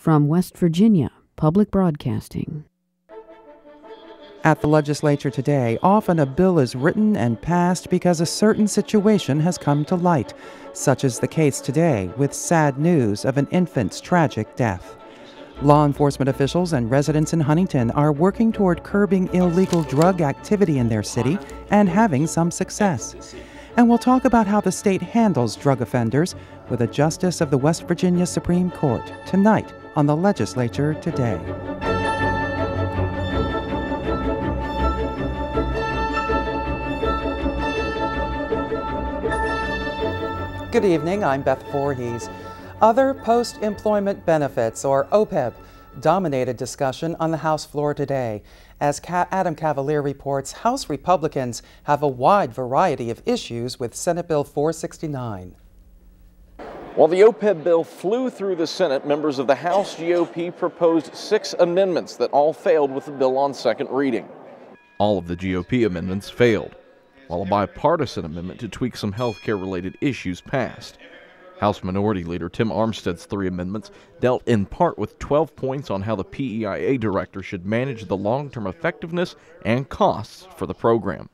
From West Virginia Public Broadcasting. At the legislature today, often a bill is written and passed because a certain situation has come to light, such as the case today with sad news of an infant's tragic death. Law enforcement officials and residents in Huntington are working toward curbing illegal drug activity in their city and having some success. And we'll talk about how the state handles drug offenders with a justice of the West Virginia Supreme Court tonight on the Legislature Today. Good evening, I'm Beth Voorhees. Other post-employment benefits, or OPEB, dominated discussion on the House floor today. As Adam Cavalier reports, House Republicans have a wide variety of issues with Senate Bill 469. While the OPEB bill flew through the Senate, members of the House GOP proposed 6 amendments that all failed with the bill on second reading. All of the GOP amendments failed, while a bipartisan amendment to tweak some health-care-related issues passed. House Minority Leader Tim Armstead's 3 amendments dealt in part with 12 points on how the PEIA director should manage the long-term effectiveness and costs for the program.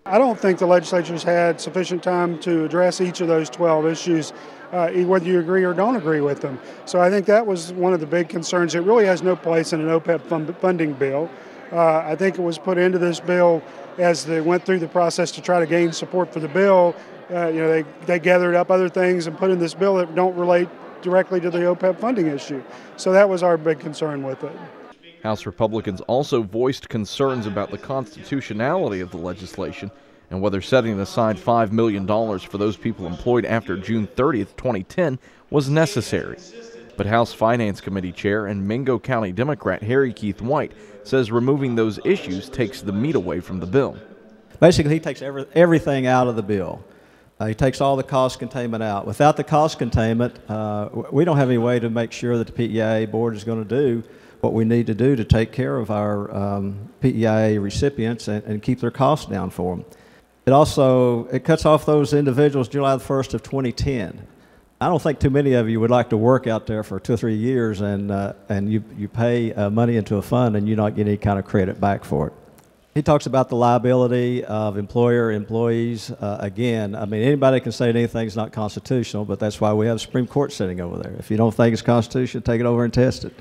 I don't think the legislature's had sufficient time to address each of those 12 issues, whether you agree or don't agree with them. So I think that was one of the big concerns. It really has no place in an OPEB funding bill. I think it was put into this bill as they went through the process to try to gain support for the bill. They gathered up other things and put in this bill that don't relate directly to the OPEB funding issue. So that was our big concern with it. House Republicans also voiced concerns about the constitutionality of the legislation and whether setting aside $5 million for those people employed after June 30th, 2010 was necessary. But House Finance Committee Chair and Mingo County Democrat Harry Keith White says removing those issues takes the meat away from the bill. Basically, he takes everything out of the bill. He takes all the cost containment out. Without the cost containment, we don't have any way to make sure that the PEIA board is going to do what we need to do to take care of our PEIA recipients and keep their costs down for them. It cuts off those individuals July the 1st of 2010. I don't think too many of you would like to work out there for 2 or 3 years and you pay money into a fund and you not get any kind of credit back for it. He talks about the liability of employees. Again, I mean, anybody can say anything's not constitutional, but that's why we have the Supreme Court sitting over there. If you don't think it's constitutional, take it over and test it.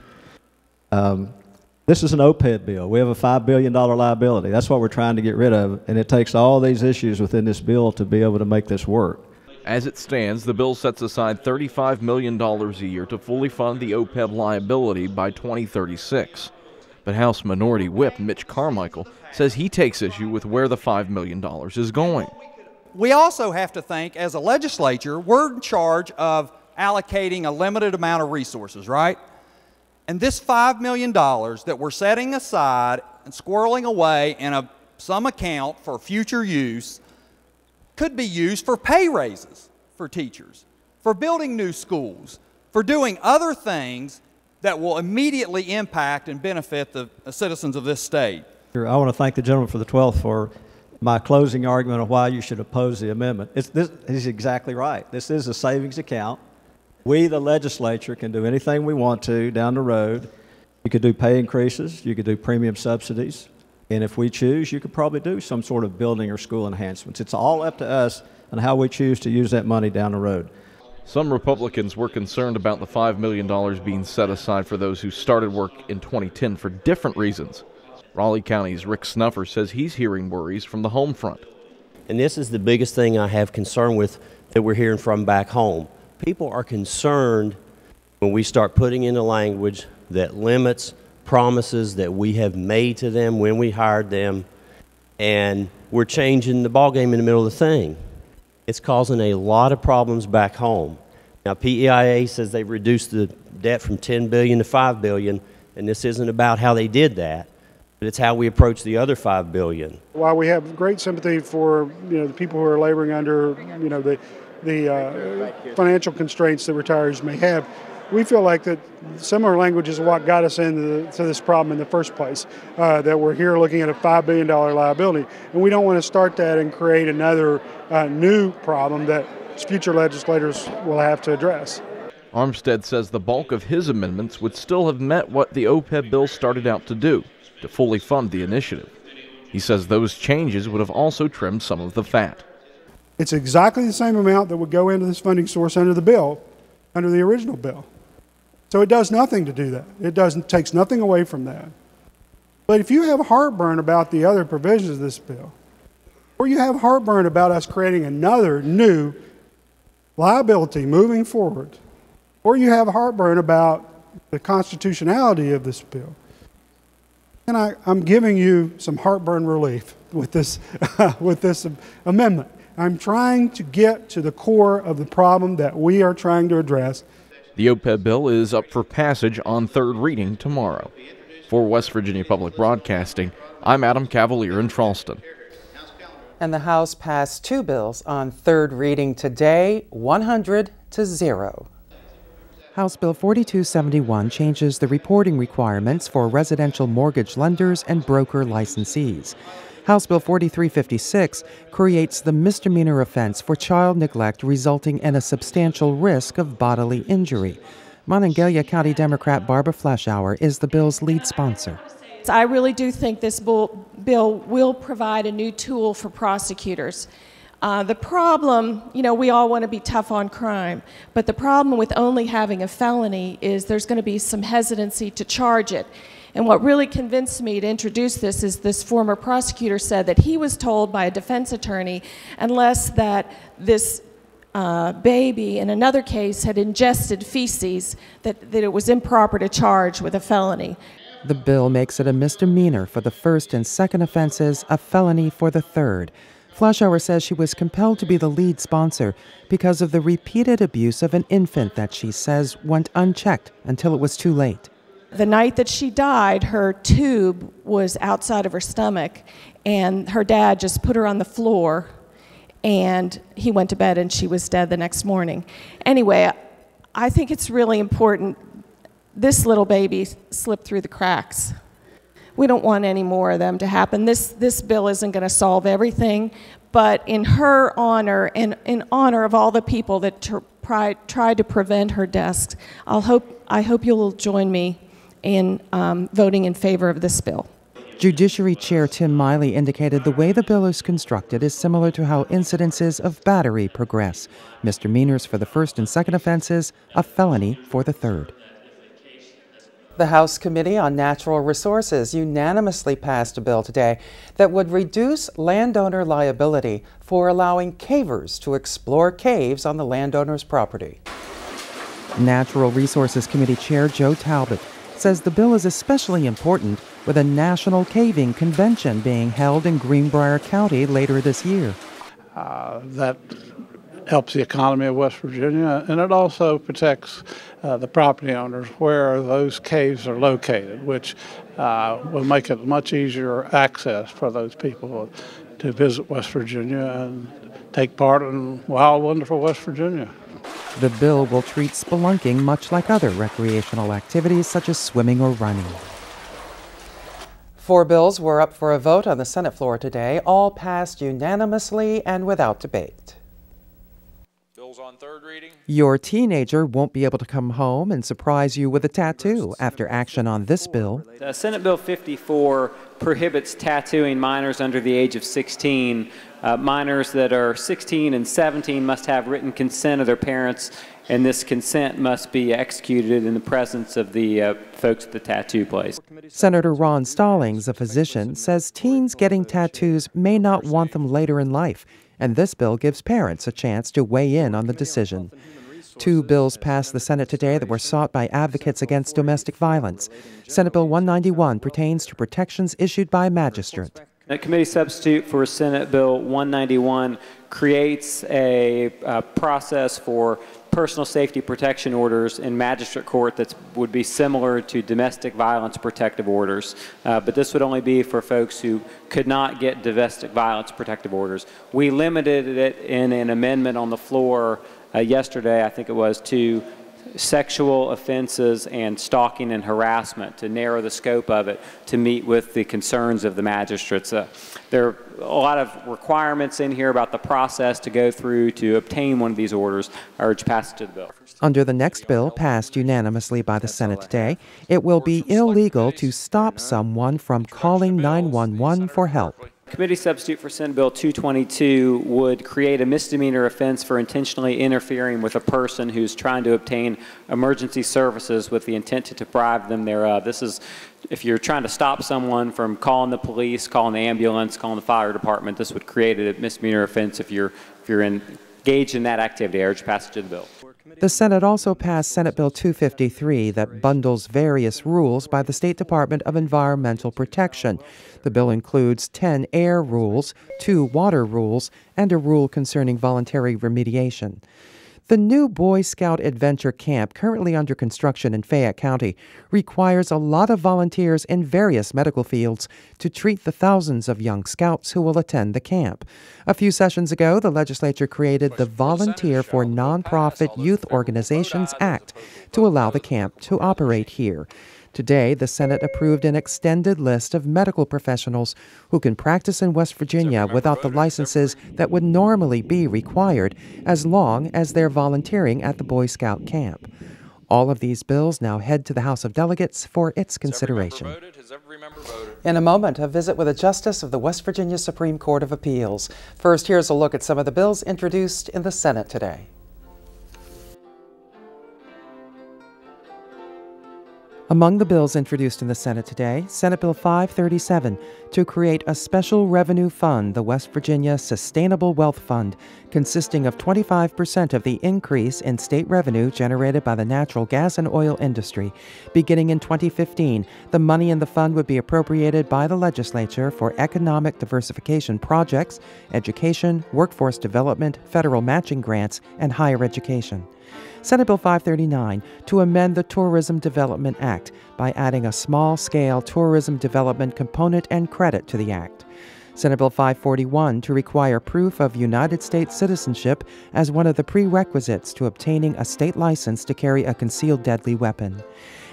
This is an OPEB bill. We have a $5 billion liability. That's what we're trying to get rid of, and it takes all these issues within this bill to be able to make this work. As it stands, the bill sets aside $35 million a year to fully fund the OPEB liability by 2036. But House Minority Whip Mitch Carmichael says he takes issue with where the $5 million is going. We also have to think, as a legislature, we're in charge of allocating a limited amount of resources, right? And this $5 million that we're setting aside and squirreling away in some account for future use could be used for pay raises for teachers, for building new schools, for doing other things that will immediately impact and benefit the citizens of this state. I want to thank the gentleman for the 12th for my closing argument of why you should oppose the amendment. He's exactly right. This is a savings account. We, the legislature, can do anything we want to down the road. You could do pay increases, you could do premium subsidies, and if we choose, you could probably do some sort of building or school enhancements. It's all up to us on how we choose to use that money down the road. Some Republicans were concerned about the $5 million being set aside for those who started work in 2010 for different reasons. Raleigh County's Rick Snuffer says he's hearing worries from the home front. And this is the biggest thing I have concern with that we're hearing from back home. People are concerned when we start putting in the language that limits promises that we have made to them when we hired them, and we're changing the ballgame in the middle of the thing. It's causing a lot of problems back home. Now, PEIA says they reduced the debt from $10 billion to $5 billion, and this isn't about how they did that, but it's how we approach the other $5 billion. While we have great sympathy for the people who are laboring under the financial constraints that retirees may have, we feel like that similar language is what got us into this problem in the first place, that we're here looking at a $5 billion liability. And we don't want to start that and create another new problem that future legislators will have to address. Armstead says the bulk of his amendments would still have met what the OPEB bill started out to do, to fully fund the initiative. He says those changes would have also trimmed some of the fat. It's exactly the same amount that would go into this funding source under the bill, under the original bill. So it does nothing to do that. It takes nothing away from that. But if you have heartburn about the other provisions of this bill, or you have heartburn about us creating another new liability moving forward, or you have heartburn about the constitutionality of this bill, then I'm giving you some heartburn relief with this, with this amendment. I'm trying to get to the core of the problem that we are trying to address. The OPEB bill is up for passage on third reading tomorrow. For West Virginia Public Broadcasting, I'm Adam Cavalier in Charleston. And the House passed 2 bills on third reading today, 100-0. House Bill 4271 changes the reporting requirements for residential mortgage lenders and broker licensees. House Bill 4356 creates the misdemeanor offense for child neglect resulting in a substantial risk of bodily injury. Monongalia County Democrat Barbara Fleischauer is the bill's lead sponsor. I really do think this bill will provide a new tool for prosecutors. The problem, we all want to be tough on crime, but the problem with only having a felony is there's going to be some hesitancy to charge it. And what really convinced me to introduce this is this former prosecutor said that he was told by a defense attorney, unless that this baby in another case had ingested feces, that it was improper to charge with a felony. The bill makes it a misdemeanor for the first and second offenses, a felony for the third. Fleischauer says she was compelled to be the lead sponsor because of the repeated abuse of an infant that she says went unchecked until it was too late. The night that she died, her tube was outside of her stomach, and her dad just put her on the floor, and he went to bed, and she was dead the next morning. Anyway, I think it's really important. This little baby slipped through the cracks. We don't want any more of them to happen. This bill isn't going to solve everything, but in her honor and in honor of all the people that tried to prevent her deaths, I hope you'll join me in voting in favor of this bill. Judiciary Chair Tim Miley indicated the way the bill is constructed is similar to how incidences of battery progress. Misdemeanors for the first and second offenses, a felony for the third. The House Committee on Natural Resources unanimously passed a bill today that would reduce landowner liability for allowing cavers to explore caves on the landowner's property. Natural Resources Committee Chair Joe Talbot says the bill is especially important with a national caving convention being held in Greenbrier County later this year. That helps the economy of West Virginia, and it also protects the property owners where those caves are located, which will make it much easier access for those people to visit West Virginia and take part in wild, wonderful West Virginia. The bill will treat spelunking much like other recreational activities such as swimming or running. 4 bills were up for a vote on the Senate floor today, all passed unanimously and without debate. Bills on third reading. Your teenager won't be able to come home and surprise you with a tattoo after action on this bill. Senate Bill 54 prohibits tattooing minors under the age of 16. Minors that are 16 and 17 must have written consent of their parents, and this consent must be executed in the presence of the folks at the tattoo place. Senator Ron Stallings, a physician, says teens getting tattoos may not want them later in life, and this bill gives parents a chance to weigh in on the decision. 2 bills passed the Senate today that were sought by advocates against domestic violence. Senate Bill 191 pertains to protections issued by a magistrate. A committee substitute for Senate Bill 191 creates a process for personal safety protection orders in magistrate court that would be similar to domestic violence protective orders. But this would only be for folks who could not get domestic violence protective orders. We limited it in an amendment on the floor yesterday, I think it was, to sexual offenses and stalking and harassment, to narrow the scope of it to meet with the concerns of the magistrates. There are a lot of requirements in here about the process to go through to obtain one of these orders. I urge passage of the bill. Under the next bill, passed unanimously by the Senate today, it will be illegal to stop someone from calling 911 for help. Committee substitute for Senate Bill 222 would create a misdemeanor offense for intentionally interfering with a person who's trying to obtain emergency services with the intent to deprive them thereof. This is if you're trying to stop someone from calling the police, calling the ambulance, calling the fire department. This would create a misdemeanor offense if you're engaged in that activity. I urge passage of the bill. The Senate also passed Senate Bill 253 that bundles various rules by the State Department of Environmental Protection. The bill includes 10 air rules, 2 water rules, and a rule concerning voluntary remediation. The new Boy Scout Adventure Camp, currently under construction in Fayette County, requires a lot of volunteers in various medical fields to treat the thousands of young scouts who will attend the camp. A few sessions ago, the legislature created the Volunteer for Nonprofit Youth Organizations Act to allow the camp to operate here. Today, the Senate approved an extended list of medical professionals who can practice in West Virginia without the licenses that would normally be required, as long as they're volunteering at the Boy Scout camp. All of these bills now head to the House of Delegates for its consideration. In a moment, a visit with a justice of the West Virginia Supreme Court of Appeals. First, here's a look at some of the bills introduced in the Senate today. Among the bills introduced in the Senate today, Senate Bill 537 to create a special revenue fund, the West Virginia Sustainable Wealth Fund, consisting of 25% of the increase in state revenue generated by the natural gas and oil industry. Beginning in 2015, the money in the fund would be appropriated by the legislature for economic diversification projects, education, workforce development, federal matching grants, and higher education. Senate Bill 539 to amend the Tourism Development Act by adding a small-scale tourism development component and credit to the act. Senate Bill 541 to require proof of United States citizenship as one of the prerequisites to obtaining a state license to carry a concealed deadly weapon.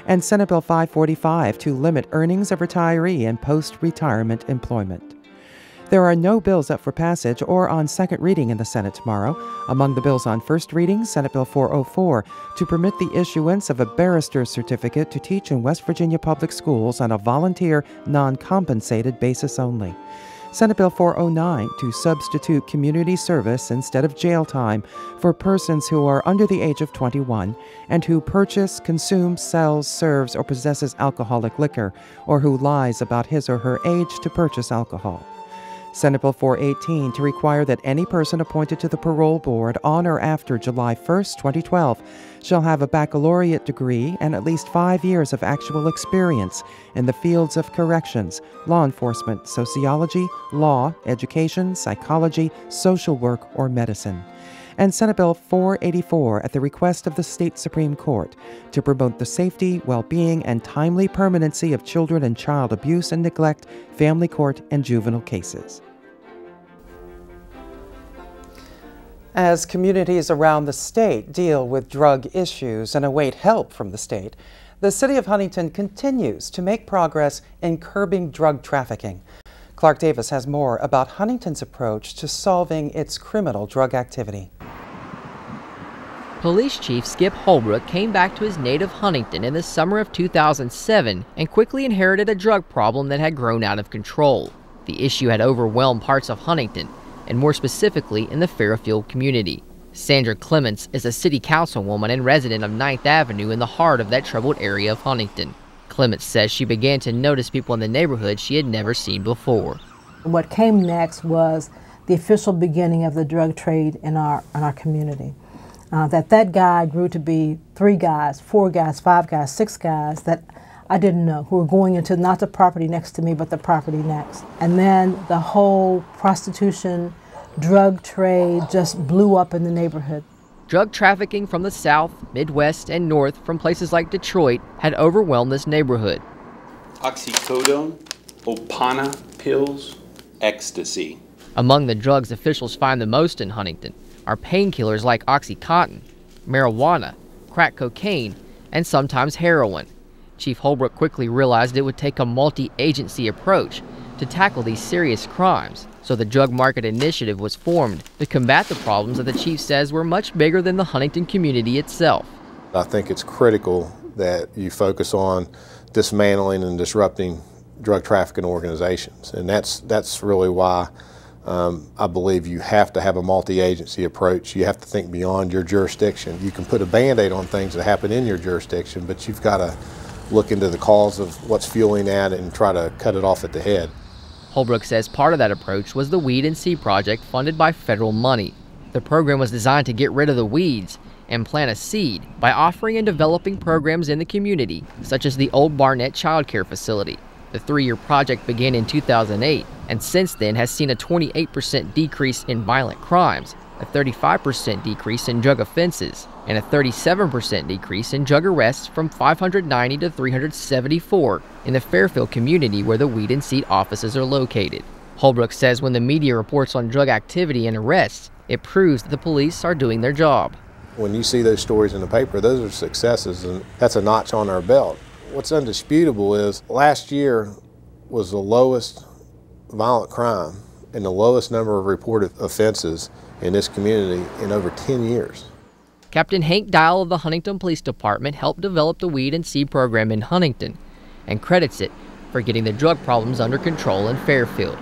And Senate Bill 545 to limit earnings of retiree and post-retirement employment. There are no bills up for passage or on second reading in the Senate tomorrow. Among the bills on first reading, Senate Bill 404 to permit the issuance of a barrister's certificate to teach in West Virginia public schools on a volunteer, non-compensated basis only. Senate Bill 409 to substitute community service instead of jail time for persons who are under the age of 21 and who purchase, consumes, sells, serves, or possesses alcoholic liquor, or who lies about his or her age to purchase alcohol. Senate Bill 418 to require that any person appointed to the parole board on or after July 1, 2012 shall have a baccalaureate degree and at least 5 years of actual experience in the fields of corrections, law enforcement, sociology, law, education, psychology, social work, or medicine. And Senate Bill 484 at the request of the state Supreme Court to promote the safety, well-being, and timely permanency of children and child abuse and neglect, family court, and juvenile cases. As communities around the state deal with drug issues and await help from the state, the city of Huntington continues to make progress in curbing drug trafficking. Clark Davis has more about Huntington's approach to solving its criminal drug activity. Police Chief Skip Holbrook came back to his native Huntington in the summer of 2007 and quickly inherited a drug problem that had grown out of control. The issue had overwhelmed parts of Huntington, and more specifically in the Fairfield community. Sandra Clements is a city councilwoman and resident of 9th Avenue in the heart of that troubled area of Huntington. Clements says she began to notice people in the neighborhood she had never seen before. What came next was the official beginning of the drug trade in our community. That guy grew to be 3 guys, 4 guys, 5 guys, 6 guys that I didn't know, who were going into not the property next to me, but the property next. And then the whole prostitution, drug trade just blew up in the neighborhood. Drug trafficking from the South, Midwest, and North from places like Detroit had overwhelmed this neighborhood. Oxycodone, Opana pills, ecstasy. Among the drugs officials find the most in Huntington are painkillers like Oxycontin, marijuana, crack cocaine, and sometimes heroin. Chief Holbrook quickly realized it would take a multi-agency approach to tackle these serious crimes, so the Drug Market Initiative was formed to combat the problems that the chief says were much bigger than the Huntington community itself. I think it's critical that you focus on dismantling and disrupting drug trafficking organizations, and that's really why I believe you have to have a multi-agency approach. You have to think beyond your jurisdiction. You can put a Band-Aid on things that happen in your jurisdiction, but you've got to look into the cause of what's fueling that and try to cut it off at the head. Holbrook says part of that approach was the Weed and Seed Project funded by federal money. The program was designed to get rid of the weeds and plant a seed by offering and developing programs in the community, such as the Old Barnett Child Care Facility. The 3-year project began in 2008 and since then has seen a 28% decrease in violent crimes, a 35% decrease in drug offenses, and a 37% decrease in drug arrests from 590 to 374 in the Fairfield community where the Weed and Seed offices are located. Holbrook says when the media reports on drug activity and arrests, it proves that the police are doing their job. When you see those stories in the paper, those are successes, and that's a notch on our belt. What's undisputable is last year was the lowest violent crime and the lowest number of reported offenses in this community in over 10 years. Captain Hank Dial of the Huntington Police Department helped develop the Weed and Seed program in Huntington and credits it for getting the drug problems under control in Fairfield.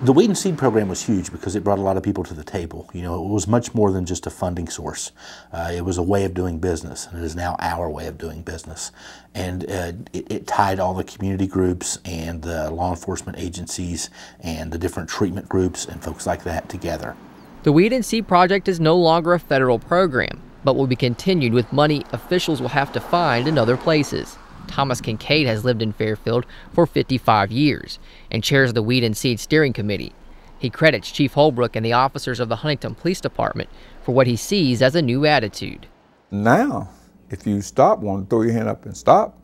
The Weed and Seed program was huge because it brought a lot of people to the table. You know, it was much more than just a funding source. It was a way of doing business, and it is now our way of doing business. And it tied all the community groups and the law enforcement agencies and the different treatment groups and folks like that together. The Weed and Seed Project is no longer a federal program, but will be continued with money officials will have to find in other places. Thomas Kincaid has lived in Fairfield for 55 years and chairs the Weed and Seed Steering Committee. He credits Chief Holbrook and the officers of the Huntington Police Department for what he sees as a new attitude. Now, if you stop one, throw your hand up and stop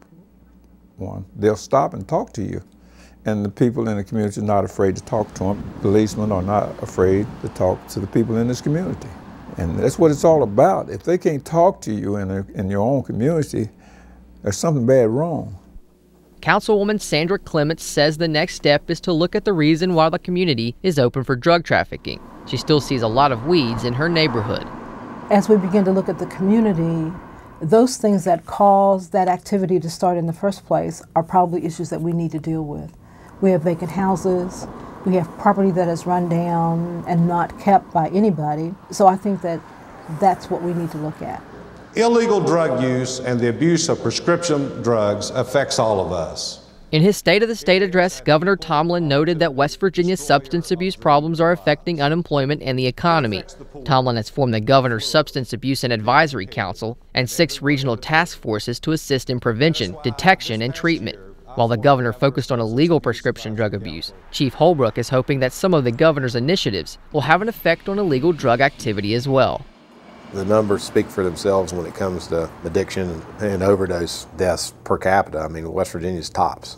one, they'll stop and talk to you. And the people in the community are not afraid to talk to them. Policemen are not afraid to talk to the people in this community. And that's what it's all about. If they can't talk to you in your own community, there's something bad wrong. Councilwoman Sandra Clements says the next step is to look at the reason why the community is open for drug trafficking. She still sees a lot of weeds in her neighborhood. As we begin to look at the community, those things that cause that activity to start in the first place are probably issues that we need to deal with. We have vacant houses, we have property that is run down and not kept by anybody. So I think that that's what we need to look at. Illegal drug use and the abuse of prescription drugs affects all of us. In his State of the State address, Governor Tomlin noted that West Virginia's substance abuse problems are affecting unemployment and the economy. Tomlin has formed the Governor's Substance Abuse and Advisory Council and 6 regional task forces to assist in prevention, detection, and treatment. While the governor focused on illegal prescription drug abuse, Chief Holbrook is hoping that some of the governor's initiatives will have an effect on illegal drug activity as well. The numbers speak for themselves when it comes to addiction and overdose deaths per capita. I mean, West Virginia's tops.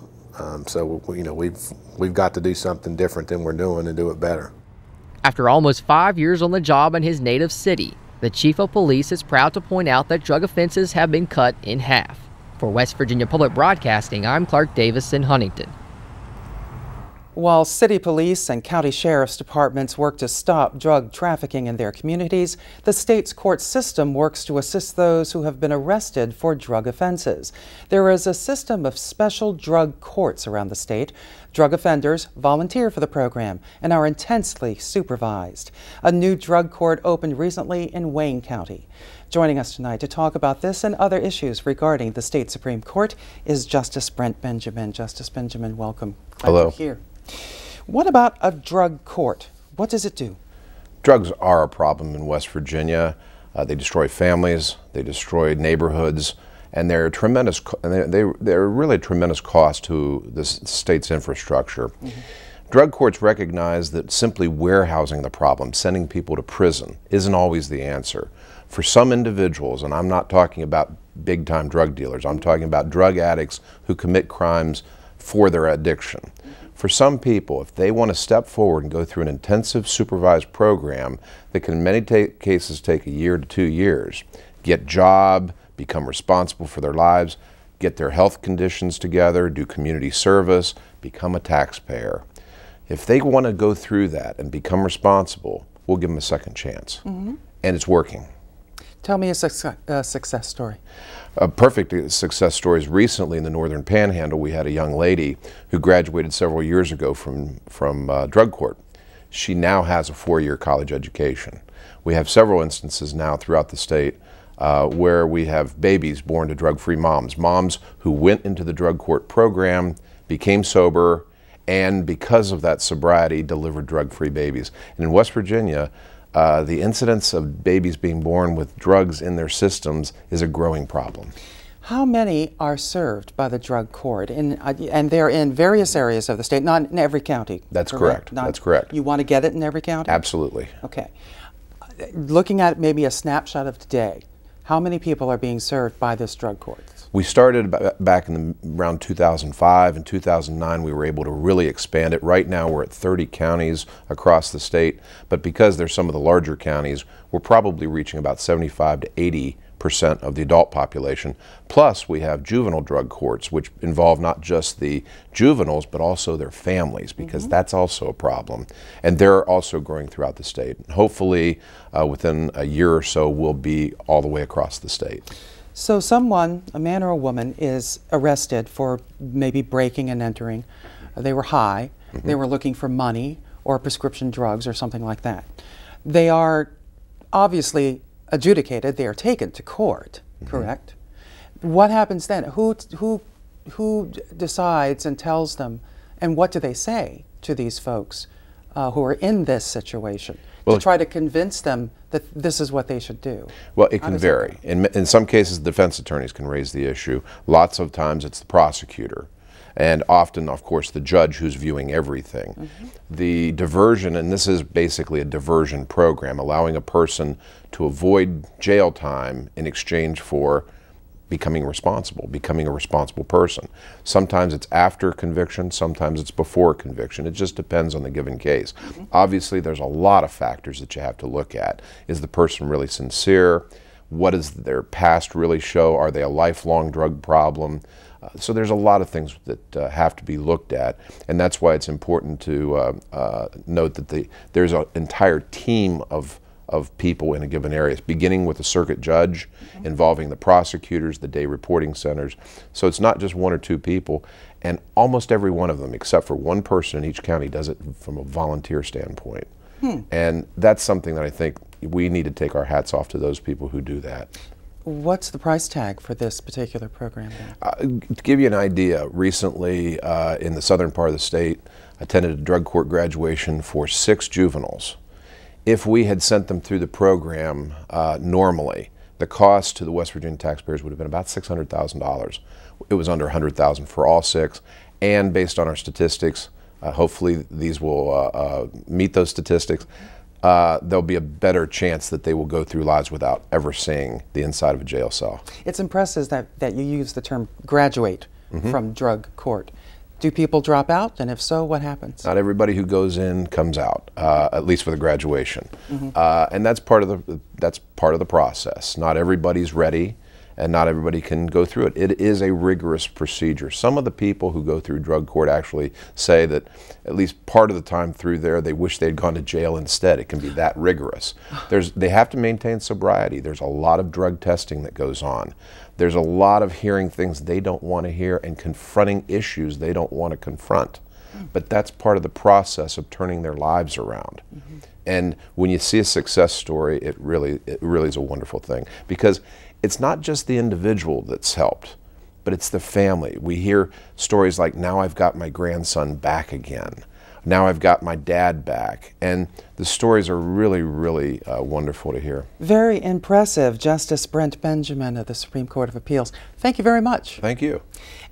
So you know, we've got to do something different than we're doing and do it better. After almost 5 years on the job in his native city, the chief of police is proud to point out that drug offenses have been cut in half. For West Virginia Public Broadcasting, I'm Clark Davis in Huntington. While city police and county sheriff's departments work to stop drug trafficking in their communities, the state's court system works to assist those who have been arrested for drug offenses. There is a system of special drug courts around the state. Drug offenders volunteer for the program and are intensely supervised. A new drug court opened recently in Wayne County. Joining us tonight to talk about this and other issues regarding the state Supreme Court is Justice Brent Benjamin. Justice Benjamin, welcome. Glad Hello. you're here. What about a drug court? What does it do? Drugs are a problem in West Virginia. They destroy families, they destroy neighborhoods, and they're tremendous. They're really a tremendous cost to the state's infrastructure. Mm-hmm. Drug courts recognize that simply warehousing the problem, sending people to prison, isn't always the answer. For some individuals, and I'm not talking about big-time drug dealers, I'm talking about drug addicts who commit crimes for their addiction. For some people, if they want to step forward and go through an intensive supervised program that can in many cases take a year to 2 years, get job, become responsible for their lives, get their health conditions together, do community service, become a taxpayer. If they want to go through that and become responsible, we'll give them a second chance. And it's working. Tell me a success story. A perfect success story is recently in the Northern Panhandle. We had a young lady who graduated several years ago from drug court. She now has a 4-year college education. We have several instances now throughout the state where we have babies born to drug-free moms, moms who went into the drug court program, became sober, and because of that sobriety, delivered drug-free babies. And in West Virginia, the incidence of babies being born with drugs in their systems is a growing problem. How many are served by the drug court? And they're in various areas of the state, not in every county. That's correct. That's correct. You want to get it in every county? Absolutely. Okay. Looking at maybe a snapshot of today, how many people are being served by this drug court? We started back in around 2005. In 2009, we were able to really expand it. Right now, we're at 30 counties across the state, but because they're some of the larger counties, we're probably reaching about 75 to 80% of the adult population. Plus, we have juvenile drug courts, which involve not just the juveniles, but also their families, because that's also a problem. And they're also growing throughout the state. Hopefully, within a year or so, we'll be all the way across the state. So someone, a man or a woman, is arrested for maybe breaking and entering. They were high. They were looking for money or prescription drugs or something like that. They are obviously adjudicated. They are taken to court, correct? What happens then? Who decides and tells them, and what do they say to these folks who are in this situation to try to convince them that this is what they should do? Well, it can vary. In some cases, defense attorneys can raise the issue. Lots of times it's the prosecutor. And often, of course, the judge who's viewing everything. The diversion, and this is basically a diversion program, allowing a person to avoid jail time in exchange for becoming responsible, becoming a responsible person. Sometimes it's after conviction, sometimes it's before conviction. It just depends on the given case. Obviously, there's a lot of factors that you have to look at. Is the person really sincere? What does their past really show? Are they a lifelong drug problem? So there's a lot of things that have to be looked at, and that's why it's important to note that there's an entire team of people in a given area, beginning with the circuit judge, involving the prosecutors, the day reporting centers. So it's not just 1 or 2 people, and almost every one of them, except for one person in each county, does it from a volunteer standpoint. And that's something that I think we need to take our hats off to those people who do that. What's the price tag for this particular program? To give you an idea, recently in the southern part of the state, I attended a drug court graduation for 6 juveniles. If we had sent them through the program normally, the cost to the West Virginia taxpayers would have been about $600,000. It was under $100,000 for all 6, and based on our statistics, hopefully these will meet those statistics. There'll be a better chance that they will go through lives without ever seeing the inside of a jail cell. It's impressive that you use the term graduate from drug court. Do people drop out, and if so, what happens? Not everybody who goes in comes out, at least with a graduation, and that's part of the process. Not everybody's ready, and not everybody can go through it. It is a rigorous procedure. Some of the people who go through drug court actually say that at least part of the time through there, they wish they'd gone to jail instead. It can be that rigorous. They have to maintain sobriety. There's a lot of drug testing that goes on. There's a lot of hearing things they don't want to hear and confronting issues they don't want to confront. But that's part of the process of turning their lives around. And when you see a success story, it really is a wonderful thing, because it's not just the individual that's helped, but it's the family. We hear stories like, now I've got my grandson back again. Now I've got my dad back. And the stories are really, really wonderful to hear. Very impressive, Justice Brent Benjamin of the Supreme Court of Appeals. Thank you very much. Thank you.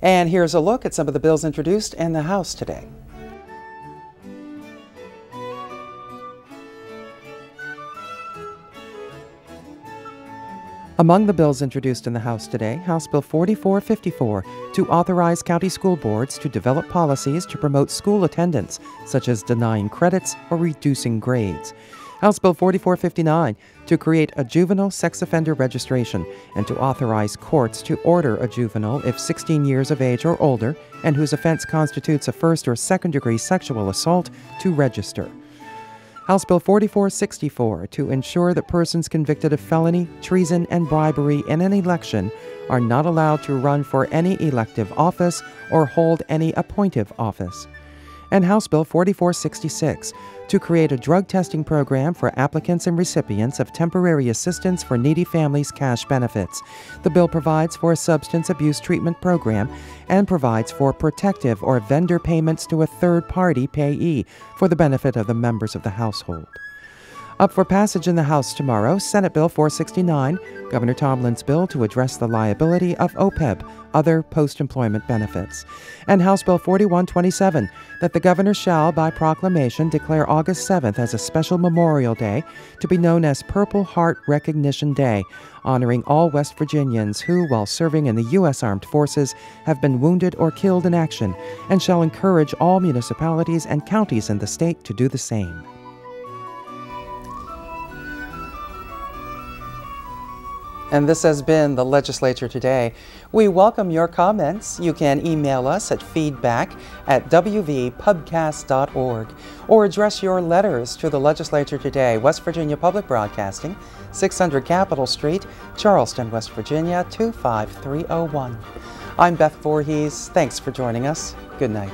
And here's a look at some of the bills introduced in the House today. Among the bills introduced in the House today, House Bill 4454 to authorize county school boards to develop policies to promote school attendance, such as denying credits or reducing grades. House Bill 4459 to create a juvenile sex offender registration and to authorize courts to order a juvenile if 16 years of age or older and whose offense constitutes a first or second degree sexual assault to register. House Bill 4464 to ensure that persons convicted of felony, treason, and bribery in an election are not allowed to run for any elective office or hold any appointive office. And House Bill 4466 to create a drug testing program for applicants and recipients of temporary assistance for needy families cash benefits. The bill provides for a substance abuse treatment program and provides for protective or vendor payments to a third-party payee for the benefit of the members of the household. Up for passage in the House tomorrow, Senate Bill 469, Governor Tomlin's bill to address the liability of OPEB, other post-employment benefits, and House Bill 4127, that the governor shall, by proclamation, declare August 7th as a special Memorial Day to be known as Purple Heart Recognition Day, honoring all West Virginians who, while serving in the U.S. Armed Forces, have been wounded or killed in action, and shall encourage all municipalities and counties in the state to do the same. And this has been the Legislature Today. We welcome your comments. You can email us at feedback@wvpubcast.org or address your letters to the Legislature Today, West Virginia Public Broadcasting, 600 Capitol Street, Charleston, West Virginia, 25301. I'm Beth Voorhees. Thanks for joining us. Good night.